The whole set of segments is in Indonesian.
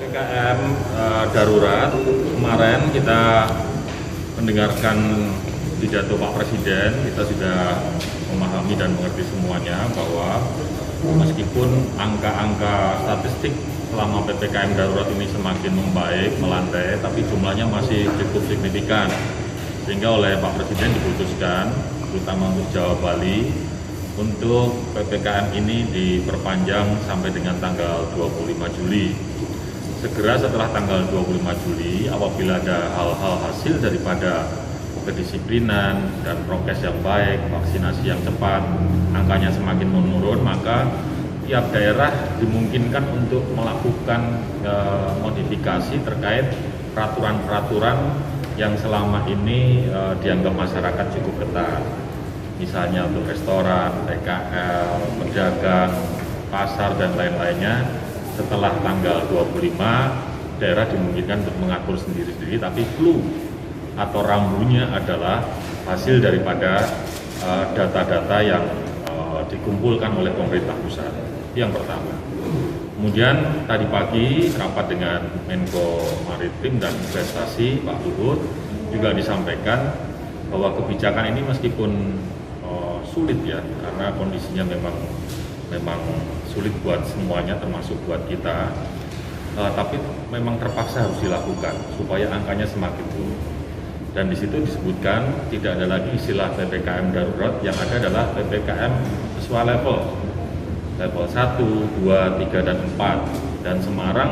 PPKM darurat kemarin kita mendengarkan pidato Pak Presiden, kita sudah memahami dan mengerti semuanya bahwa meskipun angka-angka statistik selama PPKM darurat ini semakin membaik, melandai, tapi jumlahnya masih cukup signifikan. Sehingga oleh Pak Presiden diputuskan, terutama untuk Jawa Bali, untuk PPKM ini diperpanjang sampai dengan tanggal 25 Juli. Segera setelah tanggal 25 Juli, apabila ada hal-hal hasil daripada kedisiplinan dan prokes yang baik, vaksinasi yang cepat, angkanya semakin menurun, maka tiap daerah dimungkinkan untuk melakukan modifikasi terkait peraturan-peraturan yang selama ini dianggap masyarakat cukup ketat. Misalnya untuk restoran, PKL, pedagang, pasar, dan lain-lainnya, setelah tanggal 25, daerah dimungkinkan untuk mengatur sendiri-sendiri, tapi clue atau rambunya adalah hasil daripada data-data yang dikumpulkan oleh pemerintah pusat. Yang pertama. Kemudian tadi pagi rapat dengan Menko Maritim dan Investasi Pak Luhut juga disampaikan bahwa kebijakan ini meskipun sulit ya, karena kondisinya memang sulit buat semuanya termasuk buat kita, tapi memang terpaksa harus dilakukan supaya angkanya semakin turun. Dan di situ disebutkan tidak ada lagi istilah PPKM darurat, yang ada adalah PPKM sesuai level 1, 2, 3, dan 4, dan Semarang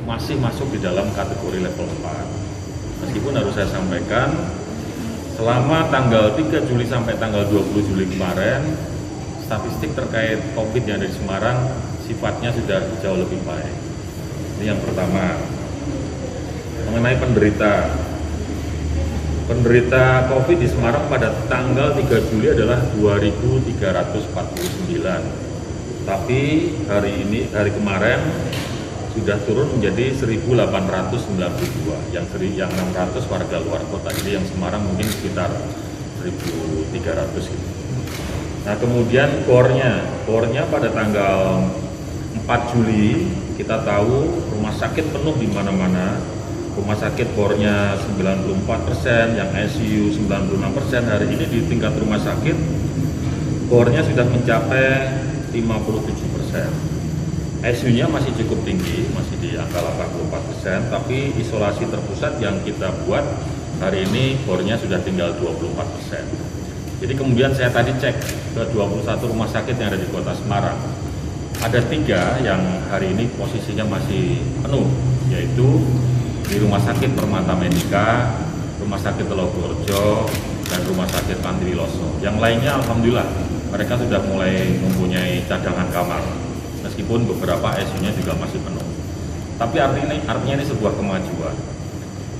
masih masuk di dalam kategori level 4. Meskipun harus saya sampaikan, selama tanggal 3 Juli sampai tanggal 20 Juli kemarin, statistik terkait COVID yang ada di Semarang sifatnya sudah jauh lebih baik. Ini yang pertama. Mengenai penderita COVID di Semarang pada tanggal 3 Juli adalah 2.349. Tapi hari kemarin sudah turun menjadi 1.892, yang 600 warga luar kota, jadi yang Semarang mungkin sekitar 1.300 gitu. Nah kemudian bornya pada tanggal 4 Juli kita tahu rumah sakit penuh di mana-mana. Rumah sakit bornya 94%, yang ICU 96%. Hari ini di tingkat rumah sakit bornya sudah mencapai 57%. ICU-nya masih cukup tinggi, masih di angka 84%, tapi isolasi terpusat yang kita buat hari ini bornya sudah tinggal 24%. Jadi kemudian saya tadi cek ke 21 rumah sakit yang ada di kota Semarang. Ada 3 yang hari ini posisinya masih penuh, yaitu di Rumah Sakit Permata Medika, Rumah Sakit Telogorjo, dan Rumah Sakit Pantiwiloso. Yang lainnya alhamdulillah mereka sudah mulai mempunyai cadangan kamar, meskipun beberapa ICU-nya juga masih penuh. Tapi artinya ini sebuah kemajuan.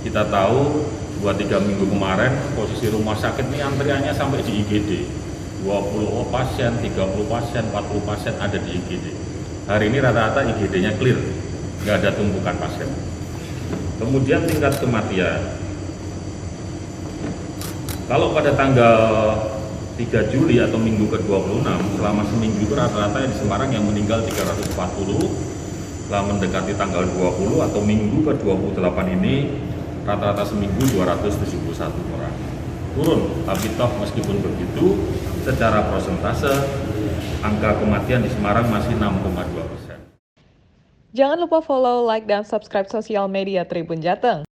Kita tahu 2-3 minggu kemarin posisi rumah sakit ini antriannya sampai di IGD. 20 pasien, 30 pasien, 40 pasien ada di IGD. Hari ini rata-rata IGD-nya clear, nggak ada tumpukan pasien. Kemudian tingkat kematian. Kalau pada tanggal 3 Juli atau minggu ke-26, selama seminggu itu rata-rata di Semarang yang meninggal 340, setelah mendekati tanggal 20 atau minggu ke-28 ini, rata-rata seminggu 271 orang. Turun, tapi toh meskipun begitu, secara persentase, angka kematian di Semarang masih 6,2%. Jangan lupa follow, like, dan subscribe sosial media Tribun Jateng.